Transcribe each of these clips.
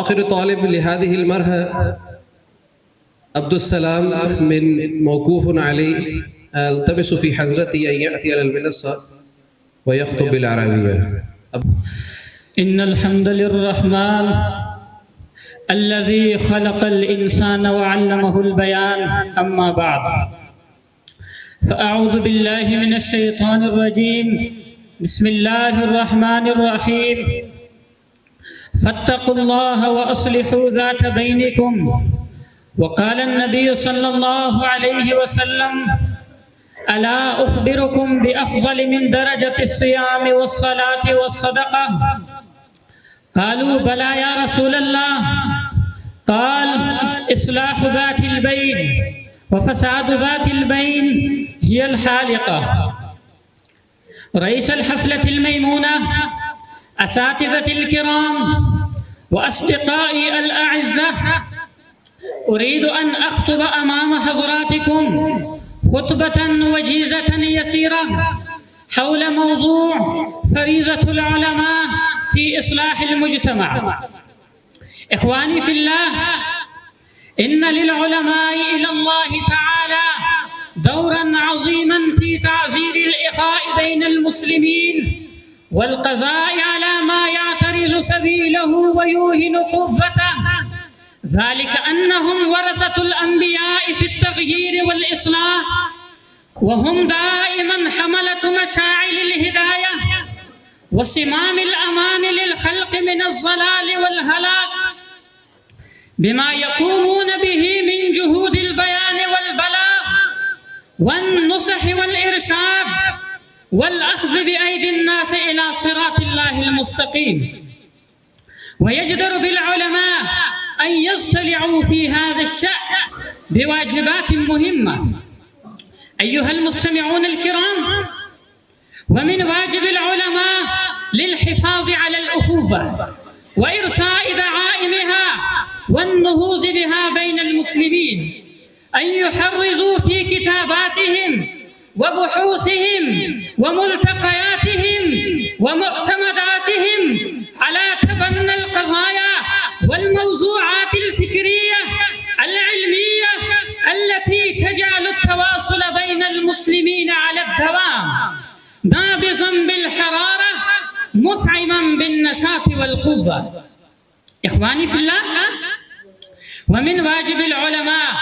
وآخر طالب لهذه المرحلة عبد السلام من موقوف عليه. التمس في حضرتي أن يأتي على المنصة ويخطب بالعربية. إن الحمد للرحمن الذي خلق الإنسان وعلمه البيان. أما بعد، فأعوذ بالله من الشيطان الرجيم. بسم الله الرحمن الرحيم. فاتقوا الله وأصلحوا ذات بينكم. وقال النبي صلى الله عليه وسلم: ألا أخبركم بأفضل من درجة الصيام والصلاة والصدقة؟ قالوا: بلى يا رسول الله. قال: إصلاح ذات البين، وفساد ذات البين هي الحالقة. رئيس الحفلة الميمونة، أساتذة الكرام، وأصدقائي الأعزة، أريد أن أخطب أمام حضراتكم خطبة وجيزة يسيرة حول موضوع فريضة العلماء في إصلاح المجتمع. إخواني في الله، إن للعلماء إلى الله تعالى دورا عظيما في تعزير الإخاء بين المسلمين والقضاء على ما يعترض سبيله ويوهن قوته، ذلك أنهم ورثة الأنبياء في التغيير والإصلاح، وهم دائما حملة مشاعل الهداية وصمام الأمان للخلق من الضلال والهلاك، بما يقومون به من جهود البيان والبلاغ والنصح والإرشاد والأخذ بأيدي الناس إلى صراط الله المستقيم. ويجدر بالعلماء أن يصطلعوا في هذا الشأن بواجبات مهمة. أيها المستمعون الكرام، ومن واجب العلماء للحفاظ على الأخوة وإرساء دعائمها والنهوض بها بين المسلمين أن يحرزوا في كتاباتهم وبحوثهم وملتقياتهم ومعتمداتهم على تبنى القضايا والموضوعات الفكرية العلمية التي تجعل التواصل بين المسلمين على الدوام نابضا بالحرارة مفعما بالنشاط والقوة. إخواني في الله، ومن واجب العلماء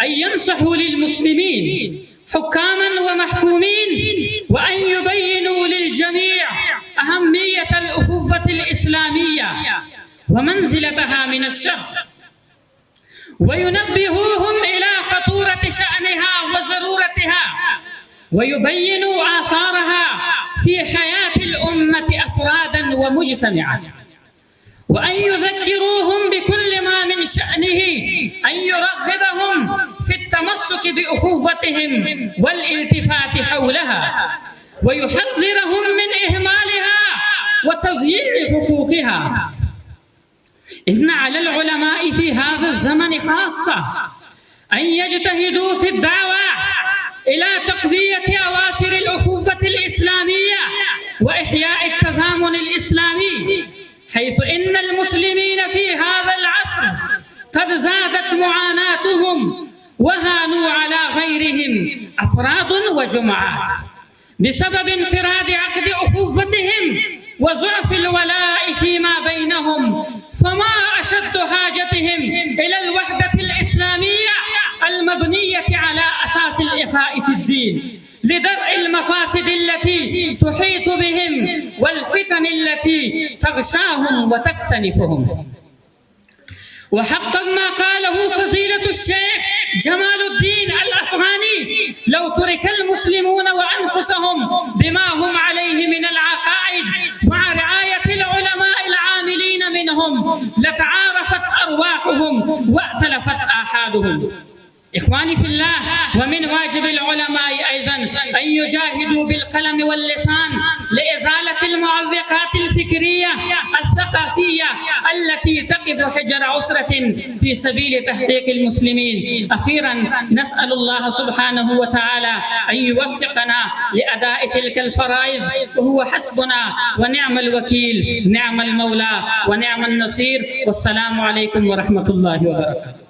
أن ينصحوا للمسلمين حكاما ومحكومين وأن يبينوا للجميع أهمية الأخوة الإسلامية ومنزلتها من الشر، وينبهوهم إلى خطورة شأنها وضرورتها، ويبينوا آثارها في حياة الأمة أفرادا ومجتمعا، وأن يذكروهم بكل ما من شأنه أن يرغبهم في التمسك بأخوتهم والالتفات حولها، ويحذرهم من إهمالها وتضييع حقوقها. إن على العلماء في هذا الزمن خاصة أن يجتهدوا في الدعوة إلى تقوية أواصر الأخوة الإسلامية وإحياء التضامن الإسلامي، حيث إن المسلمين في هذا العصر قد زادت معاناتهم وهانوا على غيرهم أفراد وجماعات بسبب انفراد عقد أخوتهم وضعف الولاء فيما بينهم، فما أشد حاجتهم إلى الوحدة الإسلامية المبنية على أساس الإخاء في الدين لدرء المفاسد التي تحيط بهم والفتن التي تغشاهم وتكتنفهم. وحقا ما قاله فضيلة الشيخ جمال الدين الأفغاني: لو ترك المسلمون وأنفسهم بما هم عليه من العقائد مع رعاية العلماء العاملين منهم لتعارفت أرواحهم وائتلفت آحادهم. إخواني في الله، ومن واجب العلماء أيضا أن يجاهدوا بالقلم واللسان لإزالة المعوقات الفكرية الثقافية التي تقف حجر عسرة في سبيل تحقيق المسلمين. أخيرا نسأل الله سبحانه وتعالى أن يوفقنا لأداء تلك الفرائض، وهو حسبنا ونعم الوكيل، نعم المولى ونعم النصير. والسلام عليكم ورحمة الله وبركاته.